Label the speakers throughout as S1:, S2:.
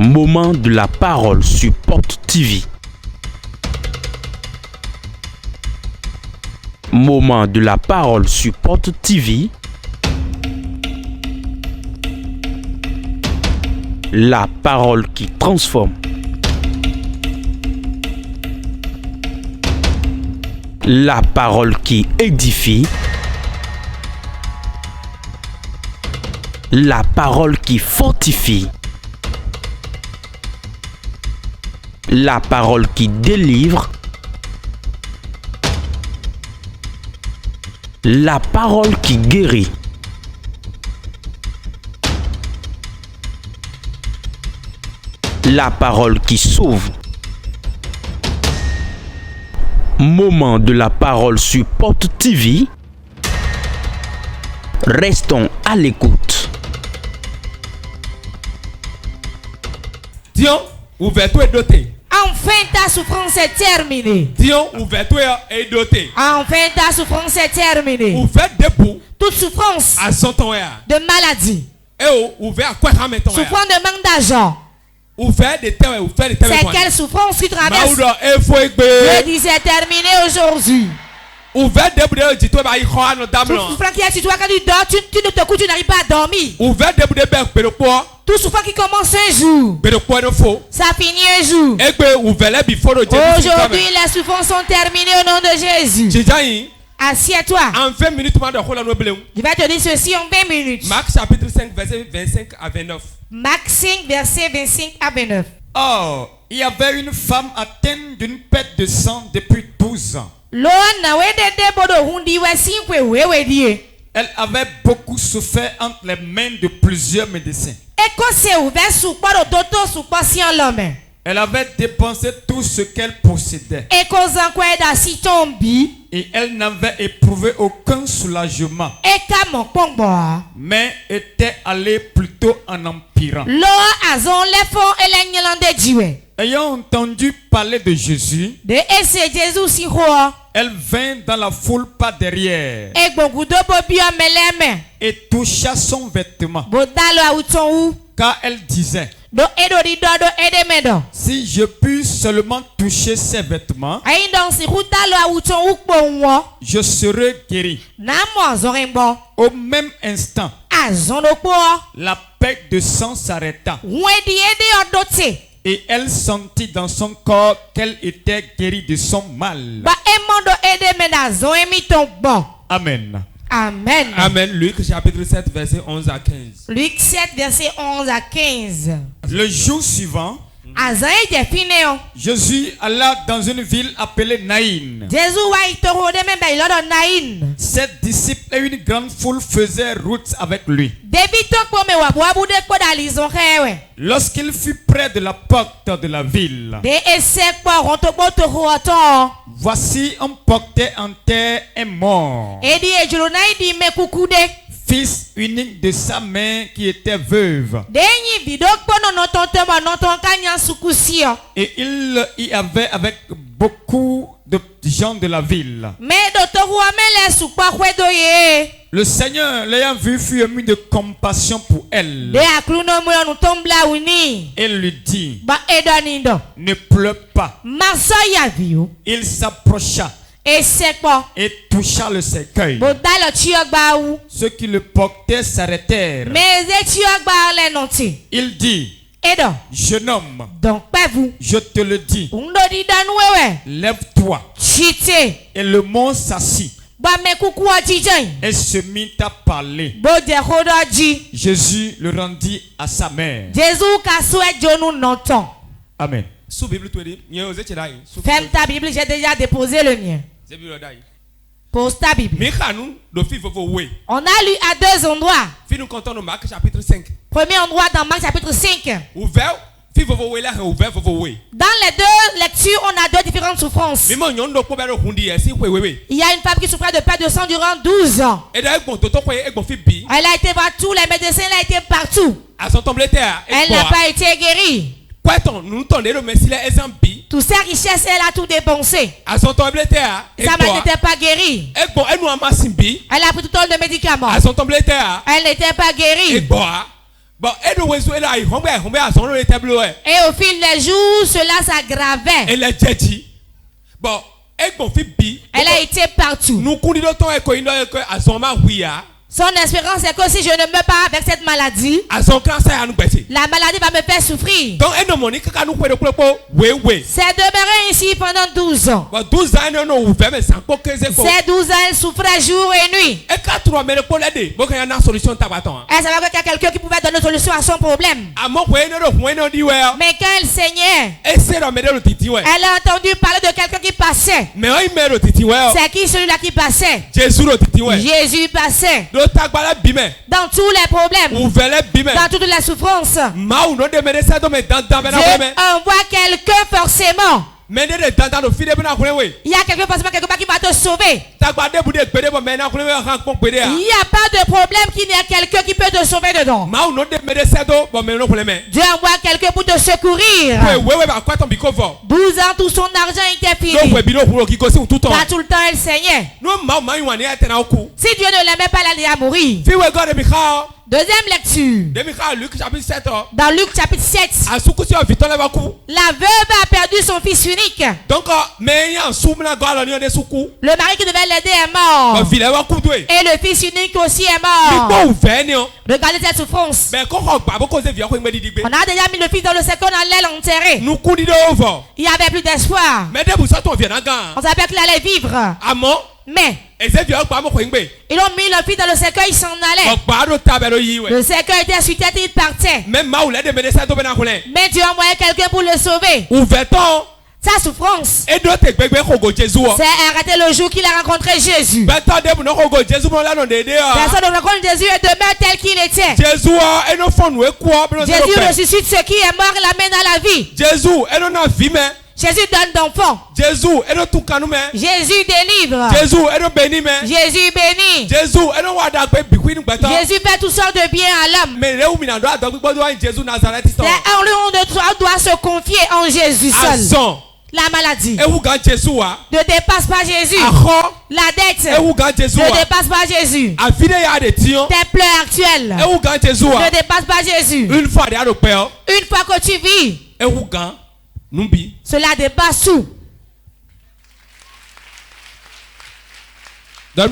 S1: Moment de la parole sur Porte TV. Moment de la parole sur Porte TV. La parole qui transforme. La parole qui édifie. La parole qui fortifie. La parole qui délivre. La parole qui guérit. La parole qui sauve. Moment de la parole sur Porte TV. Restons à l'écoute.
S2: Dion, ouverture est dotée.
S3: Enfin ta souffrance est terminée.
S2: Dion, ouverture est dotée.
S3: Enfin ta souffrance est terminée.
S2: Ouvert debout.
S3: Toute souffrance
S2: À son temps.
S3: de maladie,
S2: Et ouvert à quoi ça met ton.
S3: souffrance de manque d'argent.
S2: Ouvert de terre, ouvert de terre.
S3: C'est quelle souffrance qui traverse?
S2: Maouda, il faut
S3: Je
S2: écouter.
S3: dis c'est terminé aujourd'hui.
S2: Ouvert debout, dis-toi, bah, il croit à nos dames.
S3: Toute souffrance qui est sur toi quand tu dors, tu ne te couches, tu n'arrives pas à dormir.
S2: Ouvert debout, de quoi?
S3: Toute souffrance qui commence un jour,
S2: De quoi il faut?
S3: ça finit un jour.
S2: Et que ouvert là, before le
S3: Aujourd'hui, les souffrances sont terminées au nom de Jésus.
S2: Jésus.
S3: Assieds-toi.
S2: En 20 minutes, de
S3: Je vais te dire ceci en 20 minutes.
S2: Marc chapitre 5, verset 25 à 29.
S3: Marc 5, verset 25 à 29.
S4: Or, il y avait une femme atteinte d'une perte de sang depuis 12 ans. Elle avait beaucoup souffert entre les mains de plusieurs médecins. Elle avait dépensé tout ce qu'elle possédait. Et elle n'avait éprouvé aucun soulagement. Mais était allée plutôt en empirant. Ayant entendu parler de Jésus, elle vint dans la foule par derrière et toucha son vêtement. Car elle disait, si je puis seulement toucher ses vêtements, je serai guéri. Au même instant, la perte de sang s'arrêta. Et elle sentit dans son corps qu'elle était guérie de son mal. Amen.
S3: Amen.
S2: Amen. Luc chapitre 7, verset 11 à 15.
S3: Luc 7, verset 11 à 15.
S4: Le jour suivant, Jésus alla dans une ville appelée Naïn. Ses disciples et une grande foule faisaient route avec lui. Lorsqu'il fut près de la porte de la ville, voici un portait en terre et mort, fils unique de sa mère qui était veuve. Et il y avait avec beaucoup de gens de la ville. Le Seigneur, l'ayant vu, fut ému de compassion pour elle. Et lui dit, ne pleure pas. Il s'approcha et toucha le cercueil. Ceux qui le portaient s'arrêtèrent. Il dit, jeune homme, je te le dis, lève-toi. Et le mort s'assit et se mit à parler. Jésus le rendit à sa mère. Amen.
S3: Ferme ta Bible, j'ai déjà déposé le mien. Pose ta Bible. On a lu à deux endroits. Premier endroit dans Marc chapitre 5. Dans les deux lectures, on a deux différentes souffrances. Il y a une femme qui souffrait de perte de sang durant 12 ans. Elle a été voir tous les médecins, elle a été partout. Elle n'a pas été guérie. Toutes ses richesses, elle a tout dépensé. Sa mère n'était pas guérie. Elle a pris tout le temps de médicaments. Elle n'était pas guérie.
S2: Et au fil
S3: des jours, cela s'aggravait. Elle a été partout. Son espérance est que si je ne meurs pas avec cette maladie, la maladie va me faire souffrir. C'est demeuré ici pendant 12 ans. Ces 12 ans, elle souffrait jour et nuit. Elle savait qu'il y a quelqu'un qui pouvait donner une solution à son problème. Mais quand elle saignait, elle a entendu parler de quelqu'un qui passait. C'est qui celui-là qui passait? Jésus passait. Dans tous les problèmes, dans toutes les souffrances, Dieu envoie quelqu'un forcément. Il y a quelqu'un forcément quelque part qui va te sauver. Il n'y a pas de problème qu'il n'y a quelqu'un qui peut te sauver dedans. Dieu envoie quelqu'un pour te secourir. 12 ans, tout son argent était fini. Pas tout le temps, elle saignait. Si Dieu ne l'aimait pas, elle allait mourir. Deuxième lecture. Dans Luc chapitre 7. La veuve a perdu son fils unique. Le mari qui devait l'aider est mort. Et le fils unique aussi est mort. Regardez cette souffrance. On a déjà mis le fils dans le second, on allait l'enterrer. Il n'y avait plus d'espoir. On savait qu'il allait vivre. Mais ils ont mis le fils dans le cercueil, ils s'en allaient. Le cercueil était sur tête et il partait. Mais Dieu a envoyé quelqu'un pour le sauver. Sa souffrance, c'est arrêté le jour qu'il a rencontré Jésus. Personne ne rencontre Jésus et demeure tel qu'il était. Jésus ressuscite ce qui est mort et l'amène à la vie. Jésus donne d'enfants. Jésus délivre. Jésus bénit. Jésus fait toutes sortes de bien à l'homme. C'est en lui on doit se confier en Jésus seul. La maladie ne dépasse pas Jésus. La dette ne dépasse pas Jésus. Tes pleurs actuelles ne dépassent pas Jésus. Une fois que tu vis, cela dépasse tout. Dis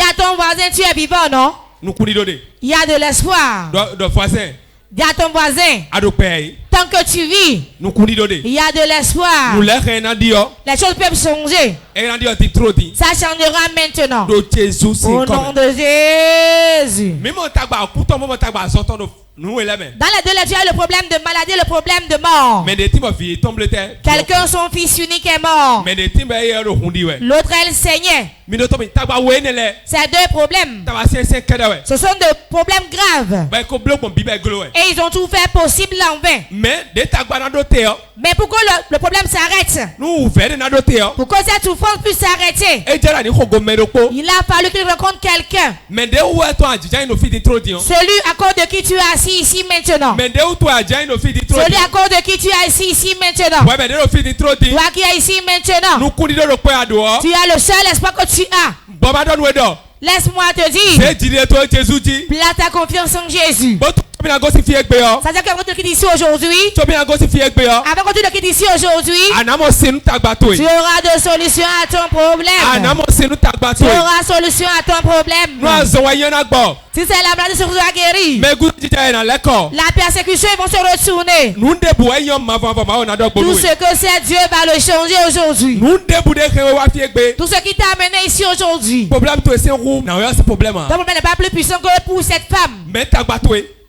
S3: à ton voisin, tu es vivant, non? Il y a de l'espoir. Dis à ton voisin, tant que tu vis, il y a de l'espoir. Les choses peuvent changer. Ça changera maintenant. Au nom de Jésus. Dans les deux lectures, le problème de maladie, le problème de mort. Quelqu'un, son fils unique est mort. L'autre, elle saignait. C'est deux problèmes. Ce sont deux problèmes graves. Et ils ont tout fait possible en vain. Mais pourquoi le problème s'arrête? Pour que cette souffrance puisse s'arrêter, il a fallu qu'il rencontre quelqu'un. Celui à cause de qui tu as assis ici maintenant. Celui à cause de qui tu as assis ici maintenant. Toi qui es ici maintenant. Tu as le seul espoir que tu as. Laisse-moi te dire. Place ta confiance en Jésus. C'est-à-dire qu'avant que tu quittes ici aujourd'hui, tu auras de solutions à ton problème. Tu auras solution à ton problème. Si c'est la maladie sera guérie, la persécution vont se retourner. Tout ce que c'est Dieu va le changer aujourd'hui. Tout ce qui t'a amené ici aujourd'hui, ton problème n'est pas plus puissant que pour cette femme.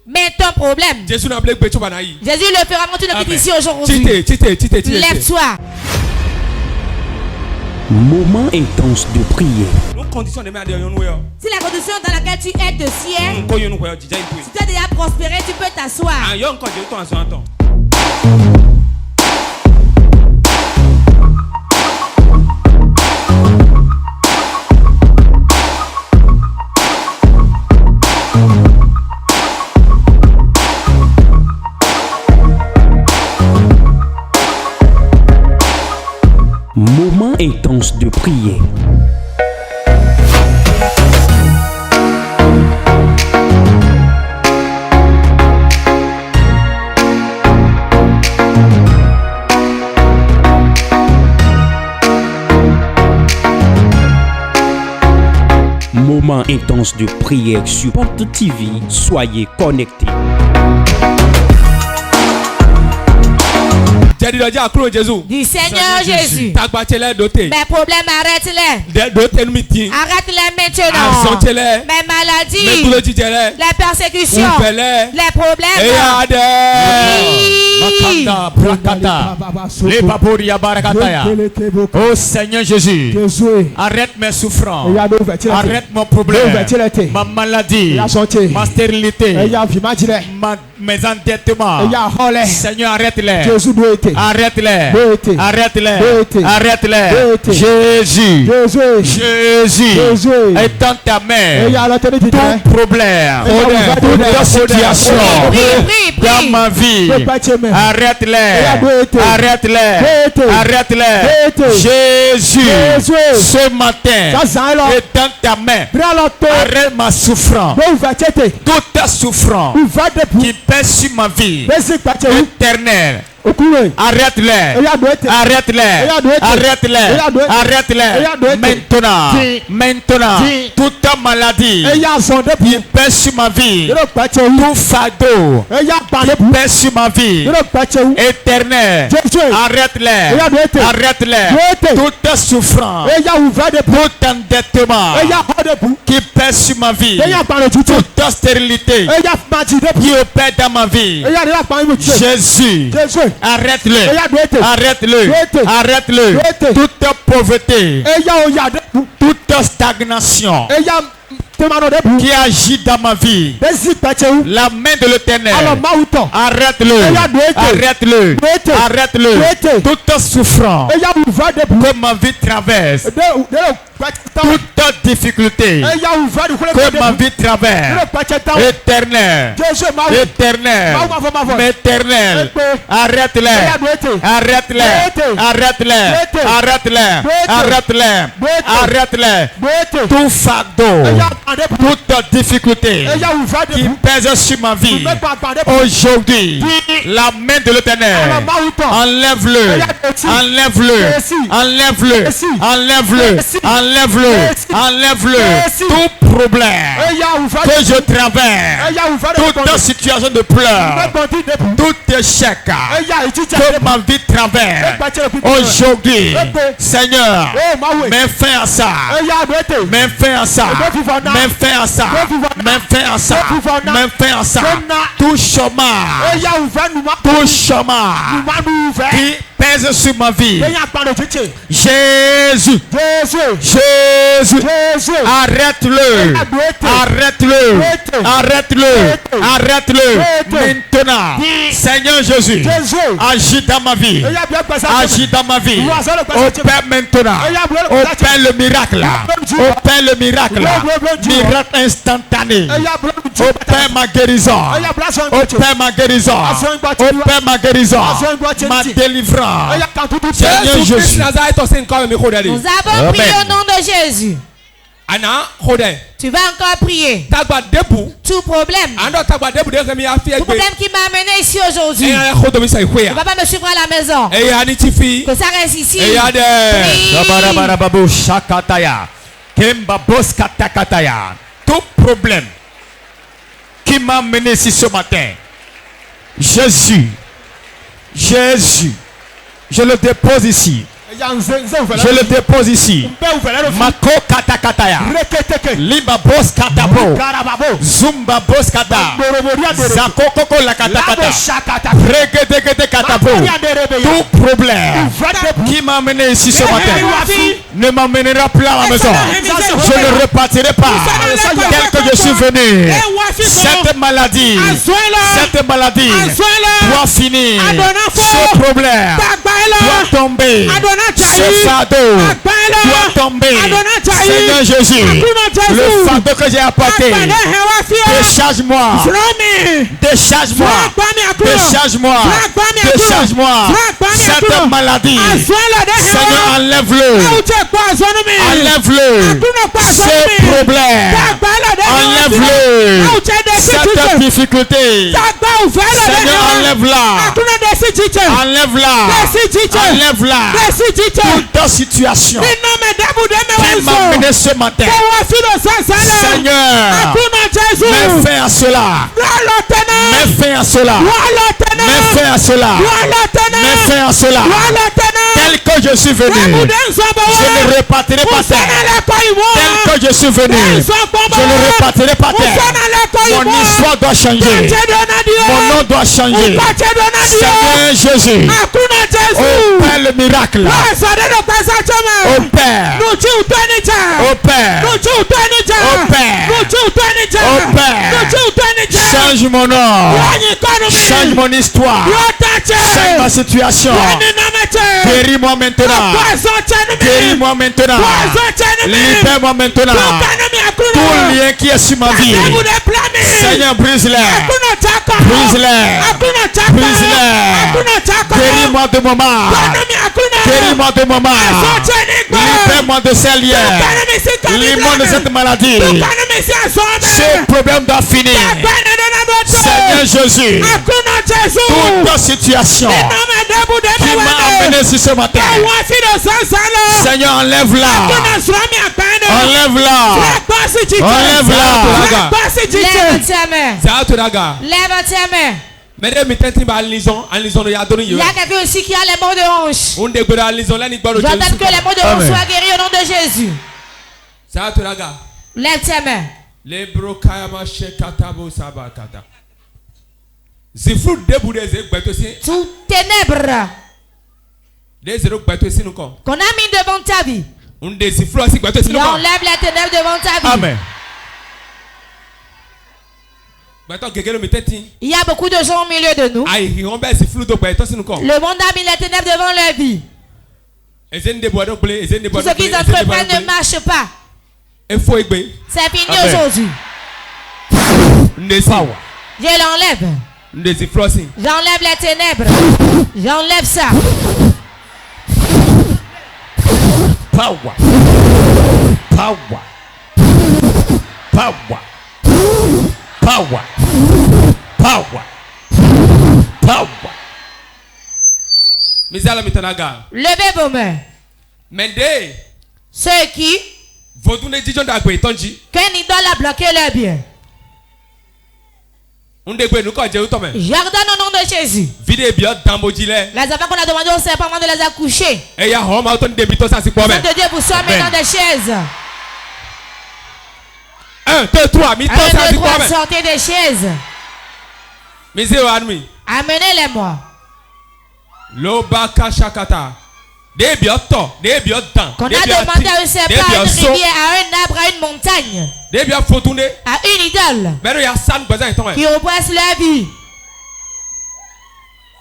S3: Mais ton problème, Jésus le fera quand tu le quittes ici aujourd'hui. Lève-toi.
S1: Moment intense de prière.
S3: Si la condition dans laquelle tu es de fier, si tu as déjà prospéré, tu peux t'asseoir.
S1: Moment intense de prière. Moment intense de prière sur Porte TV. Soyez connectés.
S3: Du Seigneur Jésus. Mes problèmes, arrête-les. Arrête-les maintenant. Mes maladies, les persécutions, les problèmes.
S4: Oh Seigneur Jésus, arrête mes souffrances, arrête mon problème, ma maladie, ma stérilité, mes endettements. Seigneur, arrête-les. Arrête-les. Arrête-les. Arrête-les. Jésus. Jésus. Étends ta main. Tout problème, toute situation dans ma vie. Arrête-les. Arrête-les. Arrête-les. Jésus. Ce matin, étends ta main. Arrête ma souffrance. Toute ta souffrance qui pèse sur ma vie éternelle. Arrête-les. Arrête-les. Arrête-les. Arrête-les. Maintenant, toute ta maladie qui pèse sur ma vie, tout fardeau qui pèse sur ma vie éternelle, arrête-les. Arrête-les. Toute ta souffrance, tout endettement qui pèse sur ma vie, toute ta stérilité qui opère dans ma vie, Jésus. Arrête-le. Arrête-le. Arrête-le. Toute pauvreté, toute stagnation qui agit dans ma vie, la main de l'Éternel, arrête-le. Arrête-le. Arrête-le. Toute souffrance que ma vie traverse, toute difficulté que ma vie traverse, éternel, éternel, éternel, arrête-les, arrête-les, arrête-les, arrête-les, arrête-les, arrête-les, tout fardeau, toute difficulté qui pèse sur ma vie, aujourd'hui, la main de l'Éternel, enlève-le, enlève-le, enlève-le, enlève-le, enlève-le, enlève-le, tout problème que je traverse, toute situation de pleurs, tout échec que ma vie traverse, aujourd'hui, Seigneur, mets fin à ça, mets fin à ça, mets fin à ça, mets fin à ça, mets fin à ça, tout chômage, qui pèse sur ma vie, Jésus, Jésus, arrête-le, arrête-le, arrête-le, arrête-le, maintenant, Seigneur Jésus, agis dans ma vie, agis dans ma vie, opère maintenant, opère le miracle, opère le miracle, miracle instantané, opère ma guérison, opère ma guérison, opère ma guérison, ma délivrance, Seigneur Jésus.
S3: Nous avons prié au nom de Jésus. Tu vas encore prier. Tout problème. Tout problème qui m'a amené ici aujourd'hui. Tu ne vas pas me suivre à la maison. Que ça reste ici.
S4: Tout problème qui m'a amené ici ce matin, Jésus, Jésus, je le dépose ici. Je le dépose ici. Mako katakataya. Liba bos katabo. Zumba bos kata. Zakoko la katakata. Regedegede katabo. Tout problème qui m'a amené ici ce matin ne m'amènera plus à la maison. Je ne repartirai pas tel que je suis venu. Cette maladie doit finir. Ce problème doit tomber. Ce fardeau doit tomber. Seigneur Jésus, le fardeau que j'ai apporté, décharge-moi, décharge-moi, décharge-moi, décharge-moi. Cette maladie, Seigneur, enlève-le, enlève-le. Ce problème, enlève-le. Cette cette difficulté. Seigneur, enlève-la. Enlève-la. Enlève-la. Toute situation qui m'a mené ce matin. Seigneur, mets fin à cela. Mets fin à cela. Mets fin à cela. Mets fin à cela. Tel que je suis venu, je ne repartirai pas terre. Tel que je suis venu, je ne repartirai pas terre. Mon histoire doit changer. Mon nom doit changer. Seigneur Jésus, opère le miracle. Opère. Opère. Opère. Change mon nom. Change mon histoire. Change ma situation. Guéris-moi maintenant. Guéris-moi maintenant. Libère-moi maintenant. Tout lien qui est sur ma vie. Seigneur, brise-les. Brise-les. Brise-les. Guéris-moi de mon mal. Guéris-moi de mon mal. Libère-moi de ces liens. Libère-moi de cette maladie. Ce problème doit finir. Seigneur Jésus, toute situation qui m'a amené sur ce matin, Seigneur, enlève-la. Enlève-la. Enlève-la.
S3: Lève ta main. Il y a quelqu'un aussi qui a les mots de hanche. J'entends que les mots de hanche soient guéris au nom de Jésus. Lève ta main. Tout ténèbres qu'on a mis devant ta vie, et on lève les ténèbres devant ta vie.
S4: Amen.
S3: Il y a beaucoup de gens au milieu de nous. Le monde a mis les ténèbres devant leur vie. Tout ce qu'ils entreprennent ne marche pas. C'est fini aujourd'hui. Je l'enlève. J'enlève les ténèbres. J'enlève ça.
S4: Power. Power. Power. Power. Power. Power.
S3: Levez vos mains. Ceux qui qu'un idole a bloqué leur bien. J'ordonne au nom de Jésus. Les enfants qu'on a demandé au serpent avant de les accoucher. De Dieu vous sort maintenant des chaises.
S2: 1, 2, 3,
S3: 1, 2, 3, sortez des chaises. Amenez-les-moi. Qu'on a demandé à un serpent, à une rivière, à un arbre, à une montagne, à une idole qui oppresse leur vie.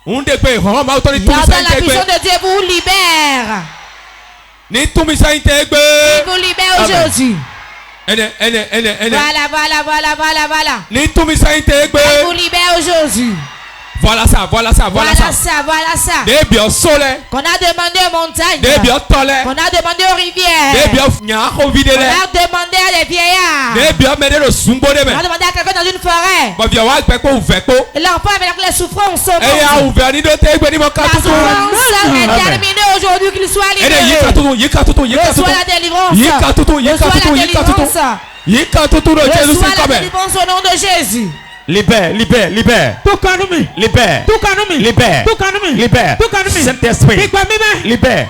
S3: J'entends la puissance de Dieu vous libère. Il vous libère aujourd'hui. Voilà. Il vous libère aujourd'hui.
S2: Voilà ça.
S3: Qu'on a demandé aux montagnes. Qu'on a demandé aux rivières. Qu'on a demandé à des vieillards. On a demandé à quelqu'un dans une forêt. L'enfant avec les souffrances. La souffrance est terminée aujourd'hui, qu'il soit libéré. Reçois la délivrance. Reçois la délivrance au nom de Jésus.
S4: Libère. Saint-Esprit. Libère.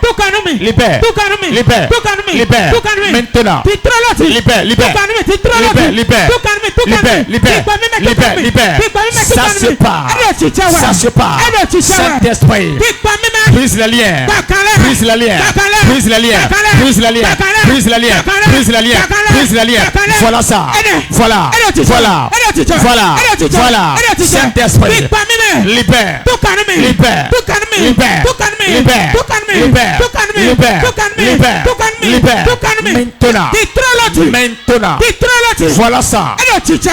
S4: Maintenant. Libère. Ça se part. Saint-Esprit. Brise le lien. Voilà ça. Voilà. Saint-Esprit. Libère. Maintenant. Voilà ça.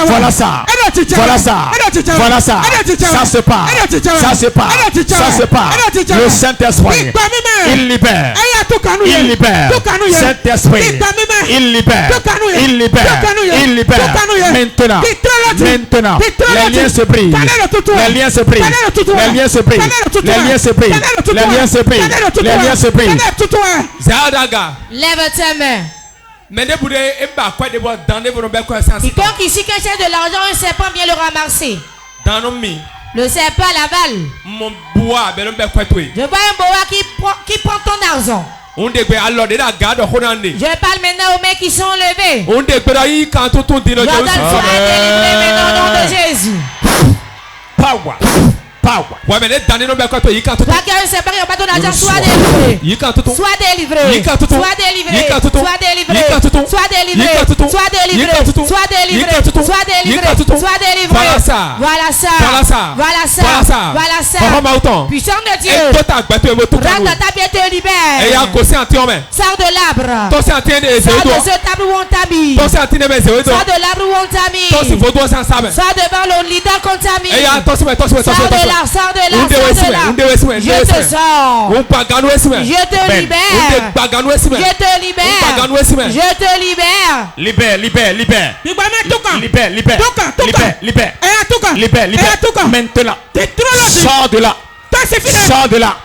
S4: Voilà ça. Voilà ça. Voilà ça. Ça se part. Ça se part. Ça se part. Le Saint-Esprit, il libère. Il libère. Saint-Esprit, il libère. Il libère. Il libère. Maintenant. Maintenant. Les liens se brisent. Les liens se brisent. Les liens se brisent. Les liens se brisent. Les liens se brisent. Les liens se brisent.
S3: Lève tes mains. Quiconque ici qui cherche de l'argent, un serpent vient le ramasser. Le serpent à l'aval. Je vois un boa qui prend ton argent. Je parle maintenant aux mains qui sont levées. Jordan soit délivré maintenant au nom de Jésus.
S4: Power. Toi qui as
S3: un serpent qui n'a pas ton argent, sois délivré. Sois délivré. Sois délivré. Sois délivré. Sois délivré. Sois délivré. Sois délivré. Sois délivré. Sois délivré. Voilà ça. Voilà ça. Voilà ça. Voilà ça. Puissant de Dieu. Rentre dans ta pied, te libère. Sors de l'arbre. Sors de ce table où on t'habille. Sors de l'arbre où on t'habille. Sors devant le leader qu'on t'habille. Sors de là. Sors de là. Je te sors. Je te libère. Je te libère. Je te libère.
S4: Libère. Maintenant. Sors de là. Sors de là.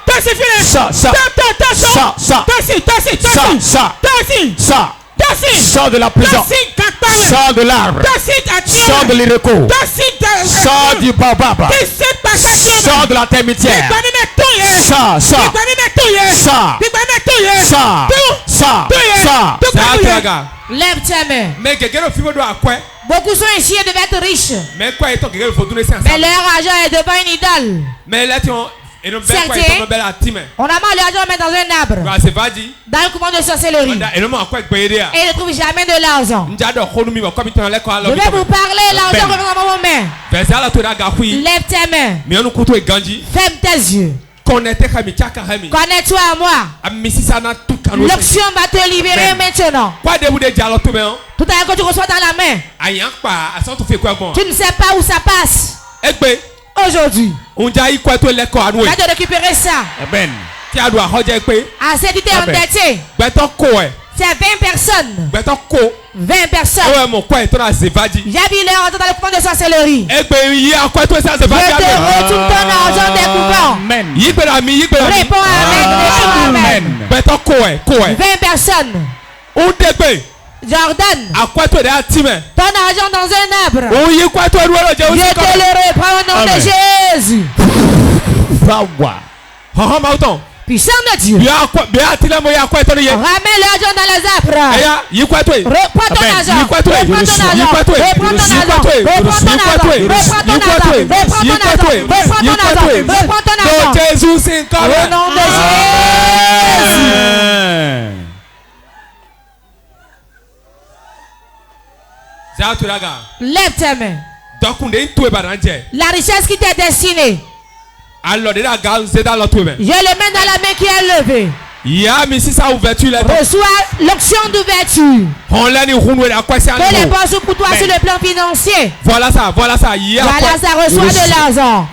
S4: Sors de la prison. Sors de l'arbre. Sors de l'Ireco. Sors du baobab. Sors de la termitière. Sors.
S3: Lève tes mains. Beaucoup sont ici et devaient être riches. Mais leur argent est devant une idole. Certains, on a mal l'argent mettre dans un arbre, dans un couvent de sorcellerie, et ils ne trouvent jamais de l'argent. Je vais vous parler l'argent que dans vos mains. Lève tes mains. Ferme tes yeux. Connais-toi à moi. L'onction va te libérer maintenant. Tout à l'heure que tu reçois dans la main, tu ne sais pas où ça passe. Aujourd'hui, va te récupérer ça. Ah, c'est tu t'es endetté. C'est 20 personnes. 20 personnes. J'ai vu leur argent dans le couvent de sorcellerie. Je te retourne ton argent des couvents. Réponds amen. 20 personnes. Jordan, ton argent dans un arbre. Je te le reprends au nom de Jésus. Puissant de Dieu. Ramène l'argent dans les arbres. Reprends ton argent. Reprends ton argent. Reprends ton argent. Reprends ton argent. Reprends ton argent. Reprends ton argent. Reprends ton argent. Reprends ton argent. Au nom de Jésus. Lève tes mains. La richesse qui t'est destinée, je le mets dans la main qui est levée. Reçois l'onction d'ouverture. Que les portes pour toi sur le plan financier. Voilà ça. Reçois de l'argent.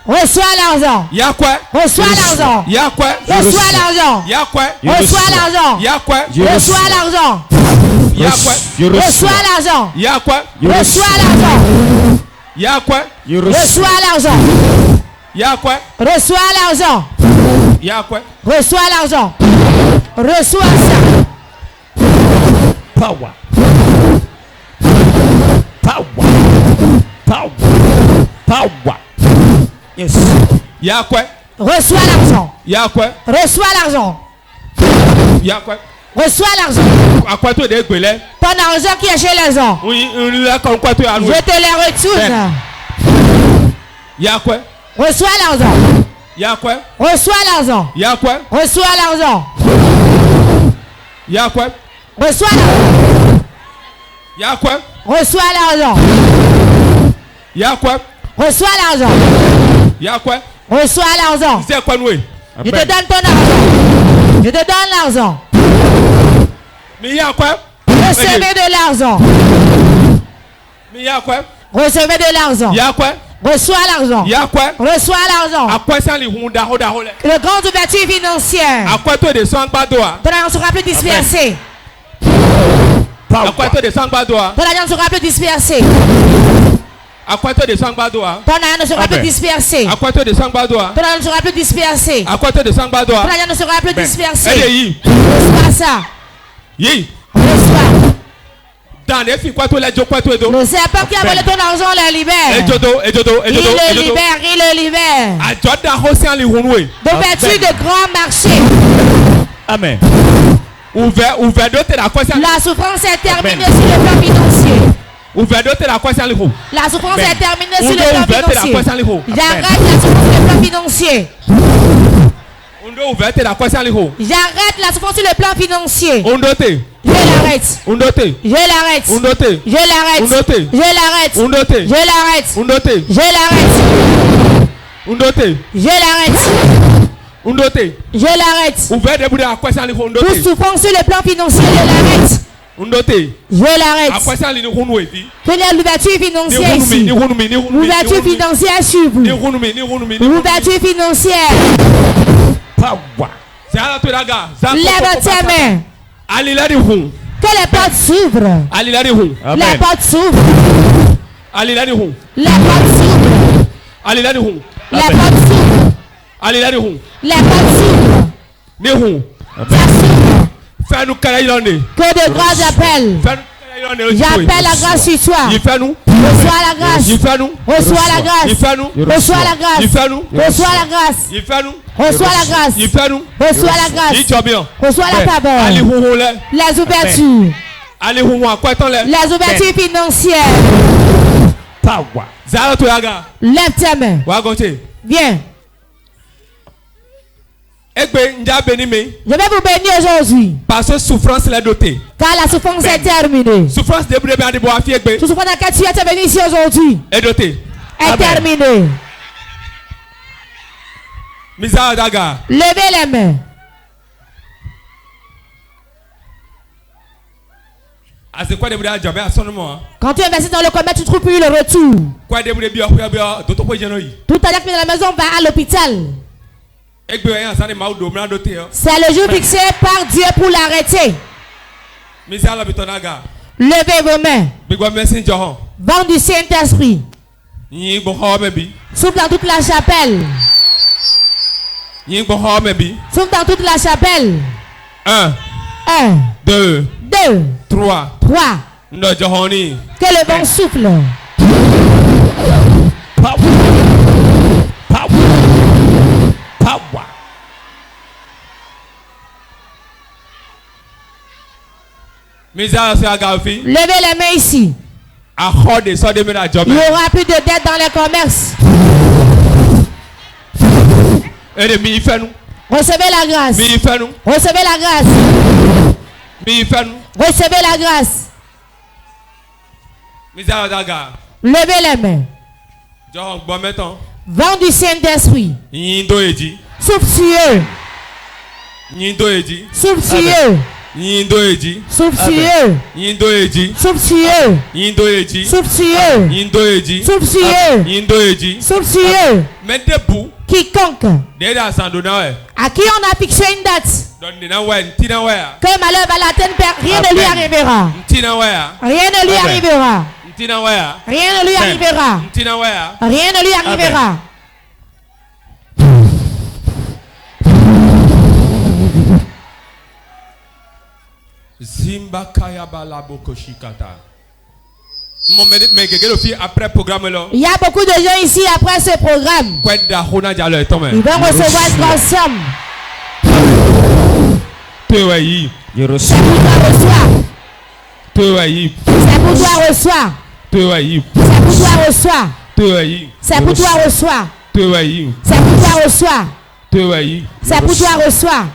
S3: Reçois l'argent. Reçois l'argent. Reçois l'argent. Reçois l'argent. Reçois l'argent. Reçois l'argent. Reçois l'argent. Reçois l'argent. Reçois l'argent. Reçois l'argent. Reçois ça.
S4: Power. Yes.
S3: Reçois l'argent. Reçois l'argent. Reçois l'argent. Ton argent qui est chez les gens, je te les retourne. Reçois l'argent. Reçois l'argent. Reçois l'argent. Reçois l'argent. Reçois l'argent. Reçois l'argent. Reçois l'argent. Je te donne ton argent. Je te donne l'argent. Reçois Recevez de l'argent. Recevez de l'argent. Reçois l'argent. Reçois l'argent. Le grand ouverture financière. Ton argent sera plus dispersé. Ton argent sera plus dispersé. Ton argent ne sera plus dispersé. Ton argent ne sera plus dispersé. Ton argent ne sera plus dispersé. Reçois ça. Reçois. Le serpent qui a volé ton argent le libère. Il le libère. D'ouverture de grands marchés.
S4: Amen.
S3: La souffrance est terminée sur le plan financier. La souffrance est terminée sur le plan financier. J'arrête la souffrance sur le plan financier. J'arrête la souffrance sur le plan financier. Je l'arrête. Je l'arrête. Je l'arrête. Je l'arrête. Je l'arrête. Je l'arrête. Je l'arrête. Toute souffrance sur le plan financier, je l'arrête. Je l'arrête. Que l'ouverture financière ici. L'ouverture financière sur vous. L'ouverture financière. Lève tes mains. Que les portes s'ouvrent. Les portes s'ouvrent. Les portes s'ouvrent. Les portes s'ouvrent. Les portes s'ouvrent. Ça s'ouvre. Que de grâce appelle. J'appelle la grâce sur toi. Reçois la grâce. Reçois la grâce. Reçois la grâce. Reçois la grâce. Reçois la grâce. Reçois la grâce. Reçois la faveur. Les ouvertures. Les ouvertures financières. Lève tes mains. Viens. Je vais vous bénir aujourd'hui.
S2: Parce que souffrance l'a doté.
S3: Car la souffrance est terminée.
S2: Souffrance de
S3: Toute souffrance dans laquelle tu es venu ici aujourd'hui
S2: est dotée.
S3: Est terminée. Levez les mains. Quand tu investis dans le commerce, tu ne trouves plus le retour. Tout à l'heure que la maison va à l'hôpital. C'est le jour fixé par Dieu pour l'arrêter. Levez vos mains. Vent du Saint-Esprit. Souffle dans toute la chapelle. Souffle dans toute la chapelle.
S2: 1, 2, 3.
S3: Que le vent souffle. Levez les mains ici. Il n'y aura plus de dette dans les commerces. Recevez la grâce. Recevez la grâce. Recevez la grâce. Levez les mains. Vent du Saint-Esprit. Souffle sur eux. Souffle sur eux. Souffle sur eux. Souffle sur eux. Souffle sur eux. Souffle sur eux. Souffle sur eux. Quiconque à qui on a fixé une date que malheur va l'atteindre, rien ne lui arrivera. Rien ne lui arrivera. Rien ne lui arrivera. Rien ne lui arrivera. Il y a beaucoup de gens ici après ce programme. Ils vont recevoir une grande somme.
S4: Je reçois.
S3: C'est pour toi reçois. C'est pour toi reçois. C'est pour toi reçois. C'est pour toi reçois. C'est pour toi reçois.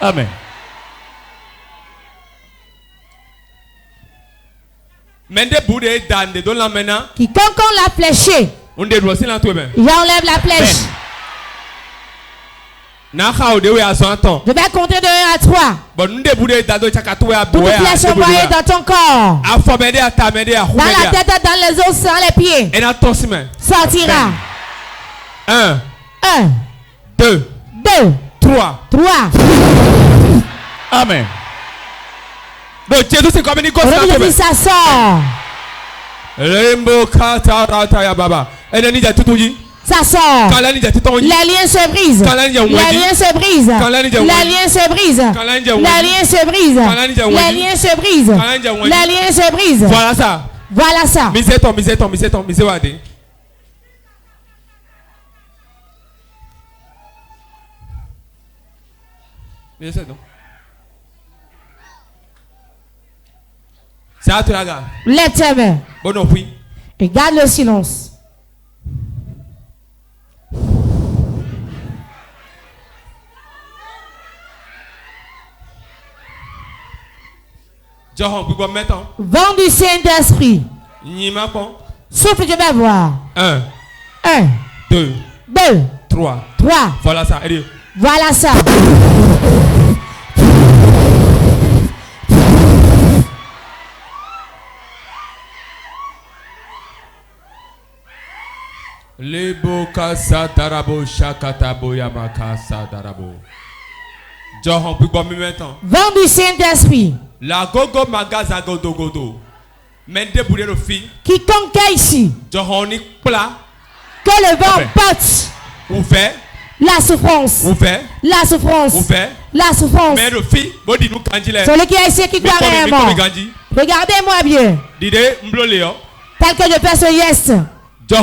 S4: Amen.
S3: Quiconque on l'a fléché, j'enlève la flèche. Je vais compter de 1 à 3. Toutes les flèches envoyées dans ton corps, dans la tête, dans les os, dans les pieds, sortira.
S2: 1, 2, 3.
S3: Amen. Jésus, ça sort. Ça sort. Les liens se brisent. Les liens se brisent. Les liens se brisent. Les liens se brisent. Les liens se brisent. Les liens se brisent.
S2: Voilà ça.
S3: Voilà ça. Lève tes mains. Et garde le silence. Vent du Saint-Esprit. Souffle, je vais voir.
S2: 1, 2, 3. Voilà ça.
S3: Voilà ça. Vent du Saint-Esprit.
S2: La gogo magaza godo.
S3: Quiconque est ici, que le vent porte la souffrance. La souffrance. La souffrance. Celui qui est ici qui croit réellement. Regardez-moi bien. Tel que je fais ce geste. Que le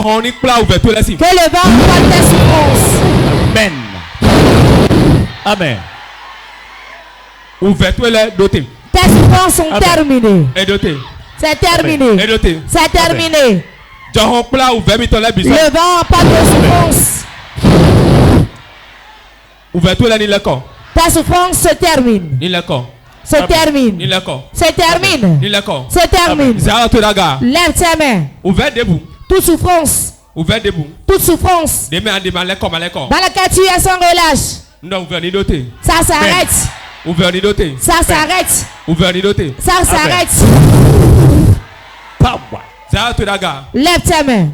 S3: vent porte la souffrance.
S2: Amen. Amen.
S3: Tes souffrances sont terminées. C'est terminé. C'est terminé. Le vent porte la souffrance. Ta souffrance se termine. Se termine. Se termine. Se termine. Lève tes mains. Toute souffrance. Toute souffrance. Dans laquelle tu es sans relâche. Ça s'arrête. Ça s'arrête. Ça s'arrête. Lève tes mains.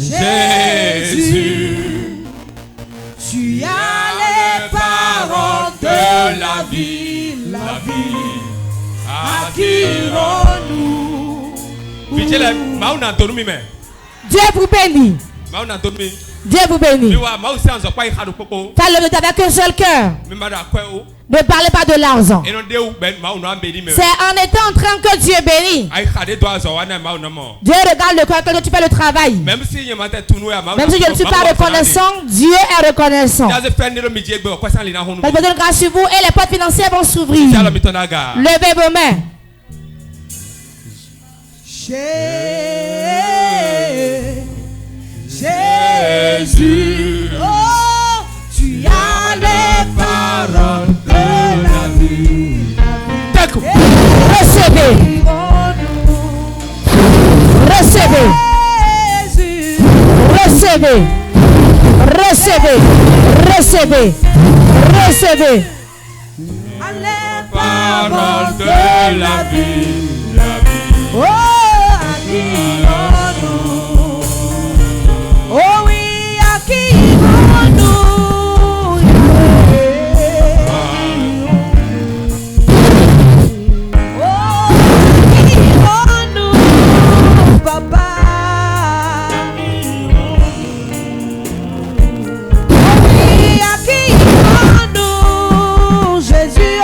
S5: Jésus, tu as les paroles de la vie, à qui irons-nous?
S3: Dieu vous bénit. Dieu vous bénit. Parle avec un seul cœur. Ne parlez pas de l'argent. C'est en étant en train que Dieu bénit. Dieu regarde le cœur que tu fais le travail. Même si je ne suis pas reconnaissant, Dieu est reconnaissant. Je donne grâce sur vous et les portes financières vont s'ouvrir. Levez vos mains.
S5: Jésus, oh, tu as les paroles de la vie.
S3: Recevez. Recevez. Recevez. Recevez. Recevez. Recevez.
S5: Les paroles de la vie. Oh, à qui irons-nous? Oh oui, à qui irons-nous? Oh, à qui irons-nous, papa? Oh oui, à qui irons-nous, Jésus?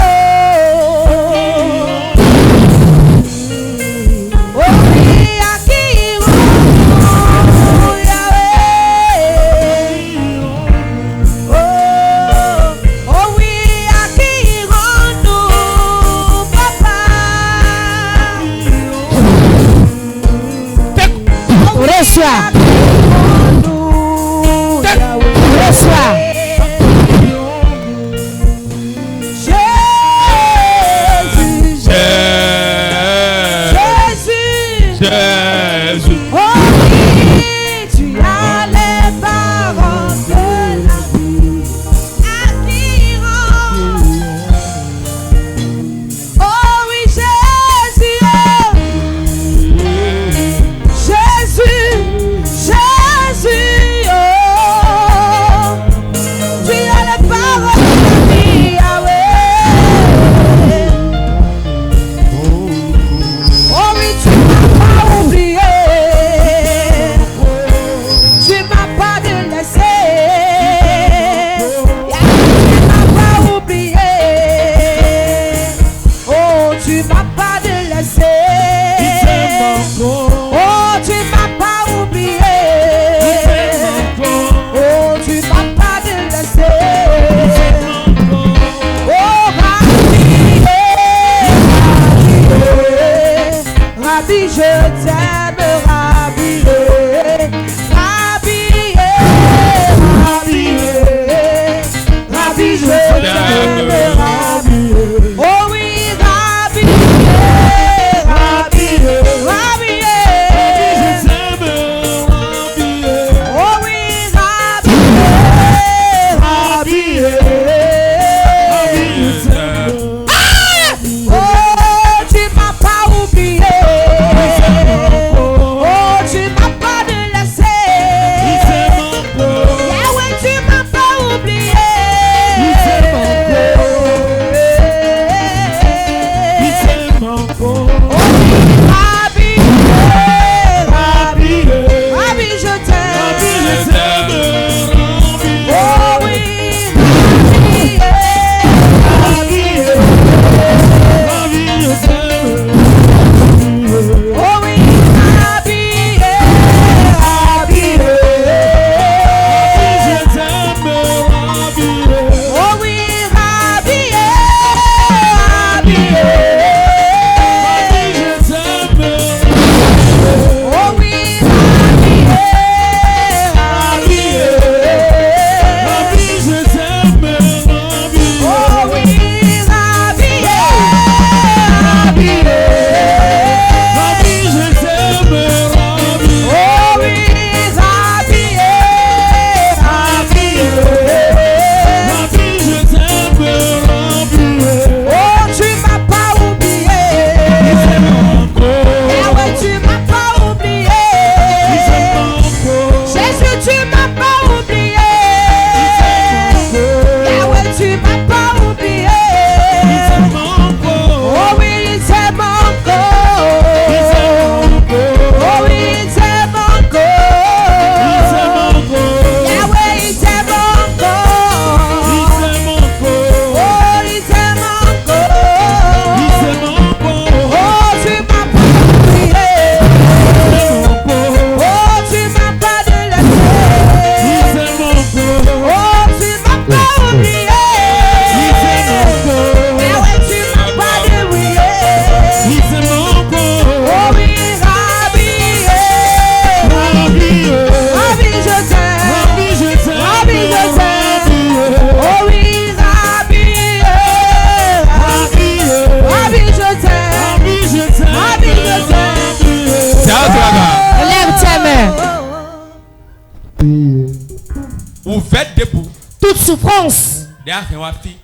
S3: toute souffrance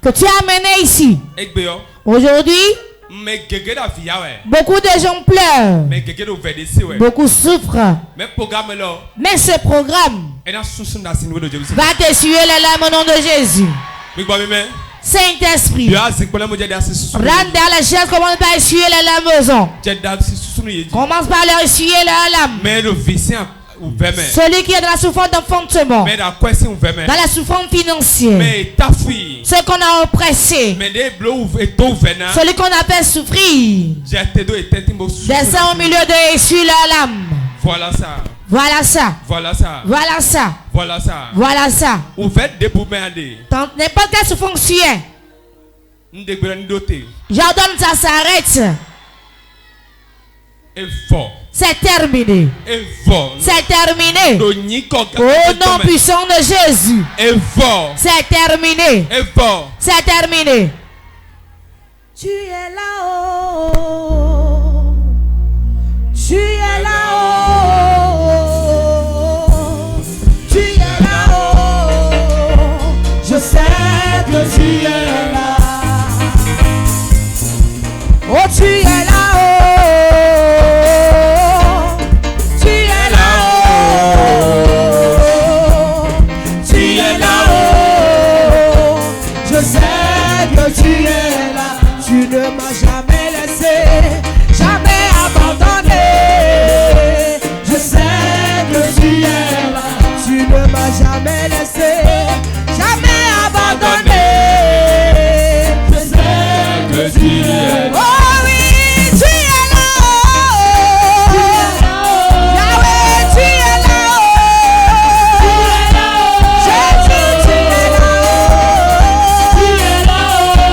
S3: que tu as amenée ici. Aujourd'hui, beaucoup de gens pleurent. Beaucoup souffrent. Mais ce programme va t'essuyer les larmes au nom de Jésus. Saint-Esprit, rentre dans la chaise, commence par essuyer les larmes. Commence par leur essuyer leurs larmes. Celui qui est dans la souffrance d'enfantement, dans la souffrance financière, ceux qu'on a oppressés, celui qu'on appelle souffrir, descend au milieu de essuie leurs larmes. Voilà ça. Voilà ça. Voilà ça. Voilà ça. Voilà ça. Voilà ça. N'importe quelle souffrance, j'ordonne ça s'arrête. C'est terminé. C'est terminé. Au nom puissant de Jésus. C'est terminé. C'est terminé.
S5: Tu es là-haut. Tu es là-haut. Tu es là-haut. Je sais que tu es là. Oh, tu es là-haut. Tu ne m'as jamais laissé, jamais abandonné. Je sais que tu es là. Tu ne m'as jamais laissé, jamais abandonné. Je sais que tu es là. Oh oui, tu es là. Yahweh, tu es là. Jésus, tu es là.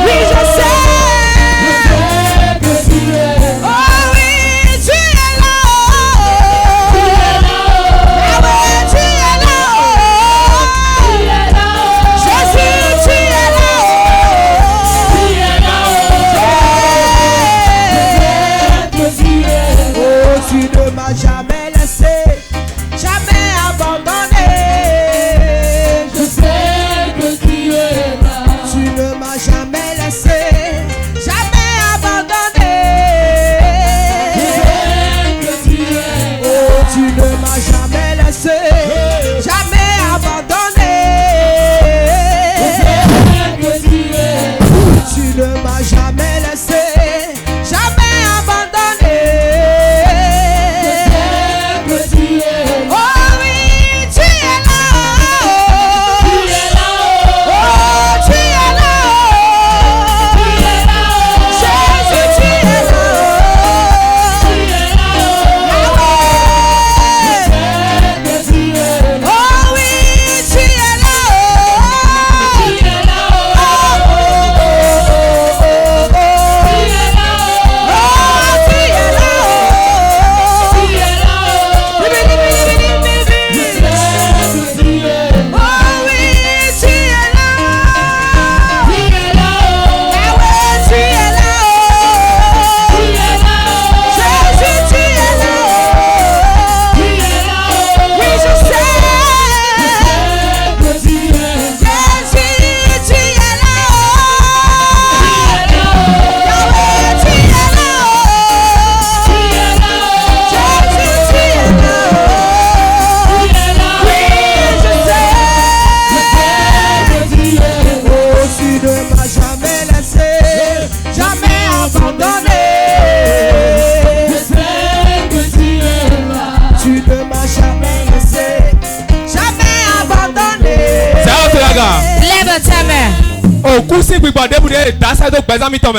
S5: Oui, je sais. Jamais laissé, jamais abandonné. Je sais que tu es là. Tu ne m'as jamais laissé, jamais abandonné. Je sais que tu es là. Oh, tu ne m'as jamais laissé, jamais abandonné. Je sais que tu es là. Tu ne m'as jamais laissé, jamais abandonné.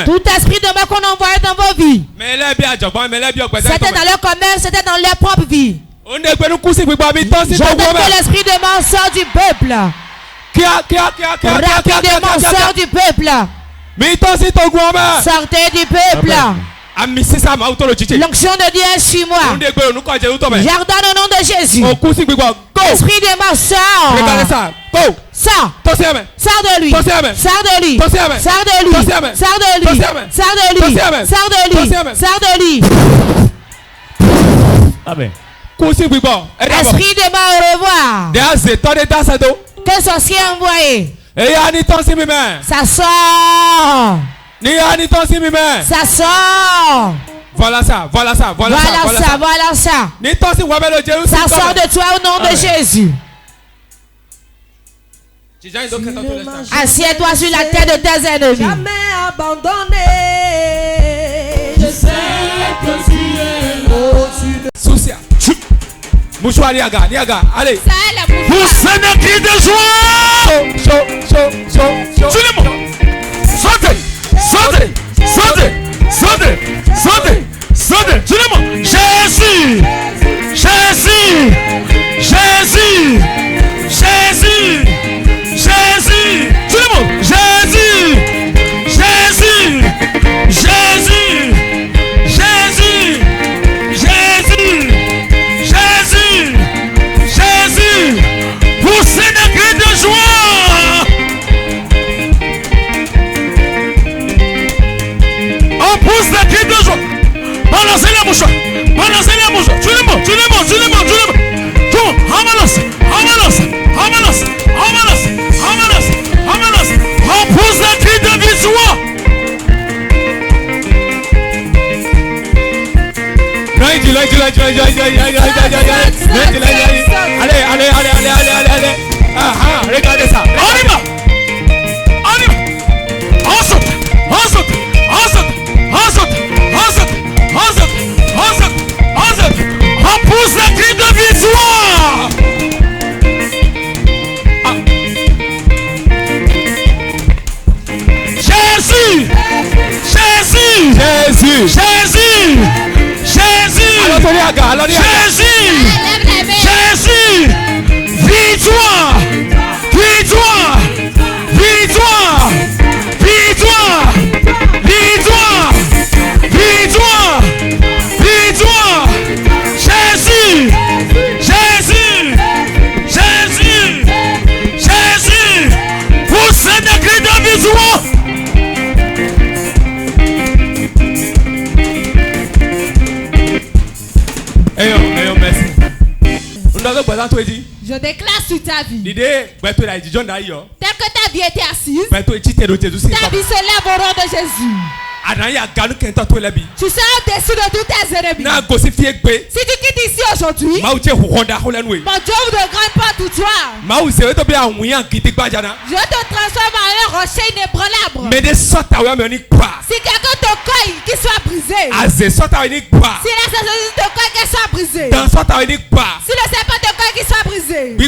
S3: Tout esprit de mort qu'on envoyait dans vos vies, c'était dans leur commerce, c'était dans leur propre vie. J'entends que l'esprit de mort sort du peuple. Rapidement sort du peuple. Sortez du peuple. L'onction de Dieu est sur moi. J'ordonne au nom de Jésus. Esprit de mort sort. Sors. Sors de lui. Sors de lui. Sors de lui. Sors de lui. Sors de lui. Sors de lui. Sors de lui. Amen. Esprit de mort, au revoir. Deux sorciers envoyés.
S2: Et
S3: ça sort. Ça sort.
S2: Voilà ça.
S3: Voilà ça. Ça sort de toi au nom de Jésus. Assieds-toi sur la tête de tes ennemis.
S5: Jamais abandonné. Je sais que tu es là.
S2: Soucia. Mouchoir, Niaga, allez.
S3: Ça est la mouchoir.
S4: Vous sonnez un cri de joie.
S2: Chaud.
S4: Tout le monde. Sautez. Tout le monde. Jésus. Tout le monde. Jésus. Vous sonnez un cri de joie. On pousse des cris de joie. Balancez les mouchoirs. Tout le monde. Tout, ramasse. On pousse des cris de joie.
S2: Allez. Regardez ça.
S4: On y va. On saute. On pousse les cris de victoire. Jésus. Jésus. Victoire. Jésus. Vous êtes des cris de victoire.
S2: Merci.
S3: Je déclare sur ta vie.
S2: Tel
S3: que ta vie était assise, ta vie se lève au nom de Jésus. Tu seras au-dessus de tous tes ennemis. Si tu quittes ici aujourd'hui, mon Dieu ouvre de grandes portes pour toi. Je te transforme en un rocher inébranlable. Si quelqu'un te cogne, qu'il soit brisé. Si la sorcellerie te cogne, qu'elle soit brisée. Si le serpent te cogne, qu'il soit brisé. Si un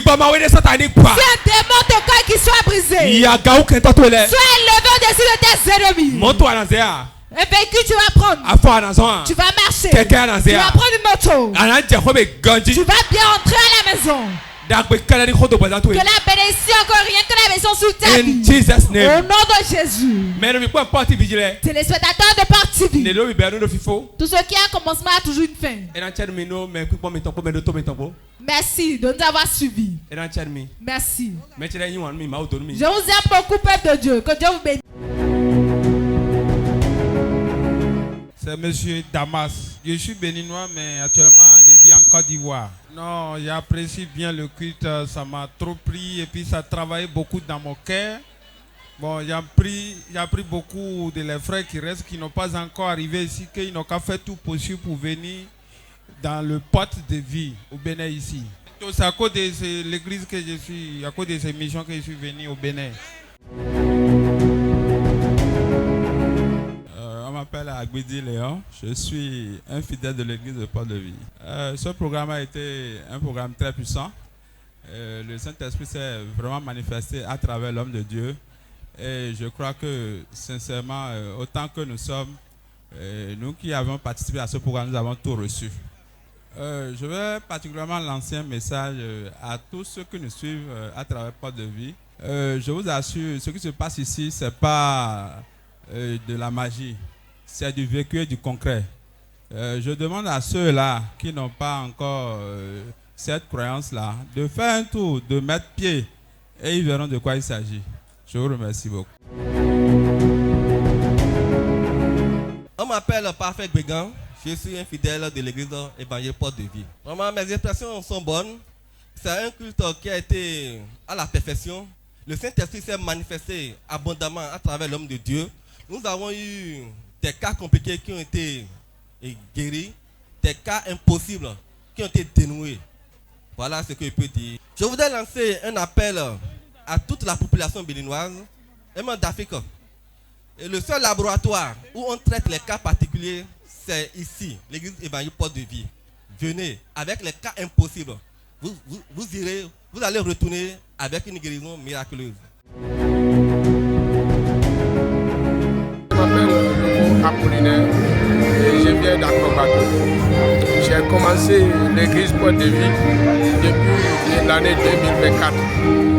S3: démon te cogne, qu'il soit brisé. Sois élevé au-dessus de tes ennemis. Un véhicule tu vas prendre. Tu vas marcher. Tu vas prendre une moto. Tu vas bien entrer à la maison. Que la bénédiction encore rien que la maison sur ta vie. Au nom de Jésus. Téléspectateurs de Port TV. Tout ce qui a un commencement a toujours une fin. Merci de nous avoir suivis. Merci. Je vous aime beaucoup, peuple de Dieu. Que Dieu vous bénisse.
S6: C'est Monsieur Damas. Je suis béninois, mais actuellement je vis en Côte d'Ivoire. Non, j'apprécie bien le culte, ça m'a trop pris et puis ça travaille beaucoup dans mon cœur. Bon, j'ai appris beaucoup de les frères qui restent, qui n'ont pas encore arrivé ici, qu'ils n'ont qu'à faire tout possible pour venir dans le porte de vie au Bénin ici. C'est à cause de l'église que je suis, à cause de ces missions que je suis venu au Bénin. Je m'appelle Agbidi Léon, je suis un fidèle de l'église de Port de Vie. Ce programme a été un programme très puissant. Le Saint-Esprit s'est vraiment manifesté à travers l'homme de Dieu. Et je crois que, sincèrement, autant que nous sommes, nous qui avons participé à ce programme, nous avons tout reçu. Je vais particulièrement lancer un message à tous ceux qui nous suivent à travers Port de Vie. Je vous assure, ce qui se passe ici, ce n'est pas de la magie. C'est du vécu et du concret. Je demande à ceux-là qui n'ont pas encore cette croyance-là de faire un tour, de mettre pied et ils verront de quoi il s'agit. Je vous remercie beaucoup.
S7: On m'appelle Parfait Bégan. Je suis un fidèle de l'église évangélique Port de Vie. Vraiment, mes expressions sont bonnes, C'est un culte qui a été à la perfection. Le Saint-Esprit s'est manifesté abondamment à travers l'homme de Dieu. Nous avons eu des cas compliqués qui ont été guéris, des cas impossibles qui ont été dénoués. Voilà ce que je peux dire. Je voudrais lancer un appel à toute la population béninoise et même d'Afrique. Et le seul laboratoire où on traite les cas particuliers, c'est ici, l'église évangélique Porte de Vie. Venez avec les cas impossibles. Vous allez retourner avec une guérison miraculeuse.
S8: Je m'appelle Apollinaire et je viens d'Acrobato. J'ai commencé l'église Porte de Vie depuis l'année 2024.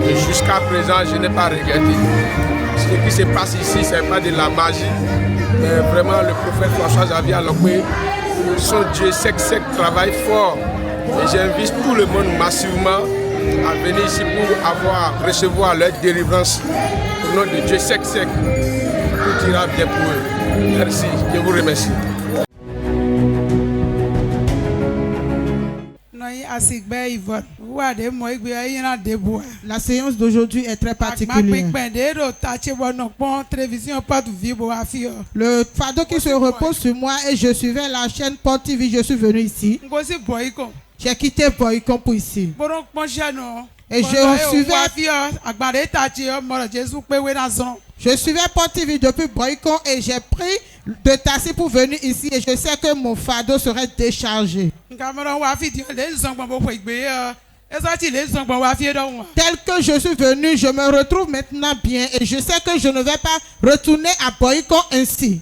S8: Et jusqu'à présent, je n'ai pas regretté. Ce qui se passe ici, ce n'est pas de la magie, mais vraiment le prophète François-Xavier Alokwe, son Dieu sec travaille fort. Et j'invite tout le monde massivement à venir ici pour recevoir leur délivrance. Au nom de Dieu sec, tout ira bien pour eux. Merci, je vous remercie.
S5: La séance d'aujourd'hui est très particulière. Le fardeau qui se repose sur moi et je suivais la chaîne Porte TV, je suis venu ici. J'ai quitté Boycon pour ici. Et je suivais Porte TV depuis Boycon et j'ai pris de taxi pour venir ici et je sais que mon fardeau serait déchargé. Tel que je suis venu, je me retrouve maintenant bien et je sais que je ne vais pas retourner à Boycon ainsi.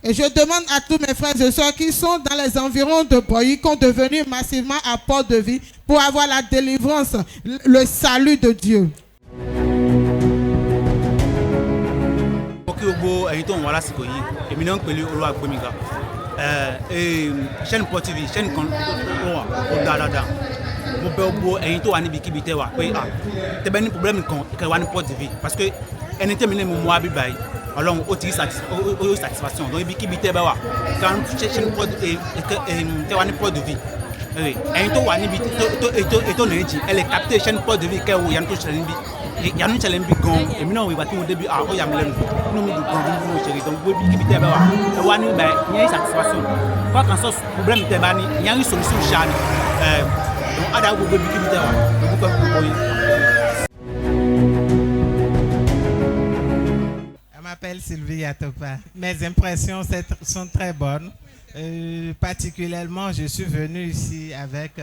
S5: Et je demande à tous mes frères et sœurs qui sont dans les environs de Boycon de venir massivement à Porte de Vie pour avoir la délivrance, le salut de Dieu.
S9: Chaîne Porte TV, chaîne mon père beau et tout ani biki bité wa pe te ben problème kon ke wa ni Porte de Vie parce que en terminé mon mois bi bay alors o ti satisfaction donc biki bité ba wa quand chaîne Porte et te wa ni Porte de Vie oui en to wa ni bité to neji elle est captée chaîne Porte de Vie ke wo yan to chaîne bi yan chaîne bi gon et maintenant on va au début o ya mlem no mi gon no chéri donc biki bité ba wa ni ba ni satisfaction quoi quand ça problème te ba ni yan solution chani
S10: Je m'appelle Sylvie Atopa. Mes impressions sont très bonnes. Particulièrement, je suis venu ici avec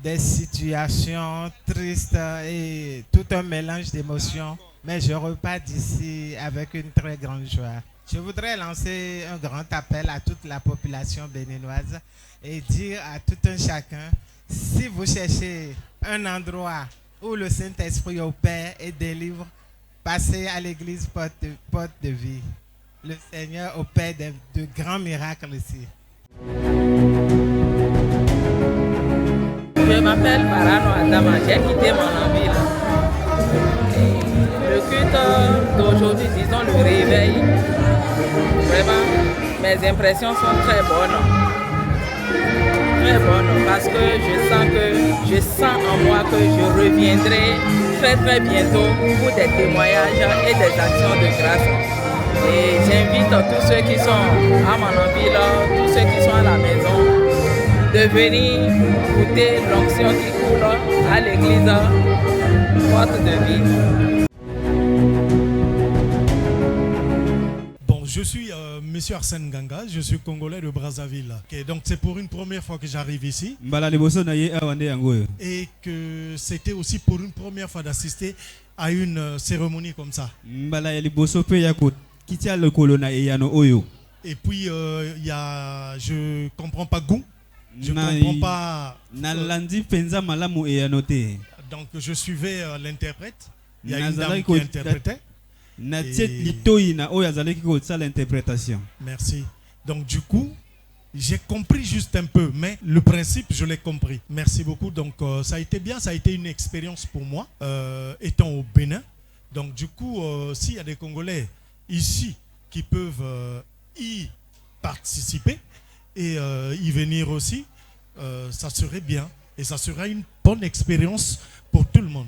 S10: des situations tristes et tout un mélange d'émotions. Mais je repars d'ici avec une très grande joie. Je voudrais lancer un grand appel à toute la population béninoise et dire à tout un chacun, si vous cherchez un endroit où le Saint-Esprit opère et délivre, passez à l'église Porte de Vie. Le Seigneur opère de grands miracles ici.
S11: Je m'appelle Parano Adama, j'ai quitté mon ville. Le culte d'aujourd'hui, disons le réveil, vraiment, mes impressions sont très bonnes. Très bonne parce que je sens en moi que je reviendrai très bientôt pour des témoignages et des actions de grâce. Et j'invite tous ceux qui sont à Manonville, tous ceux qui sont à la maison, de venir goûter l'onction qui coule à l'église Porte de Vie.
S12: Je suis Monsieur Arsène Ganga, je suis congolais de Brazzaville. Okay, donc c'est pour une première fois que j'arrive ici. Et que c'était aussi pour une première fois d'assister à une cérémonie comme ça. Et puis je comprends pas goût. Je comprends pas. Donc je suivais l'interprète. Il y a une dame qui interprétait. Merci. Donc du coup, j'ai compris juste un peu, mais le principe, je l'ai compris. Merci beaucoup. Donc ça a été bien, ça a été une expérience pour moi, étant au Bénin. Donc du coup, s'il y a des Congolais ici qui peuvent y participer et y venir aussi. Ça serait bien et ça sera une bonne expérience pour tout le monde.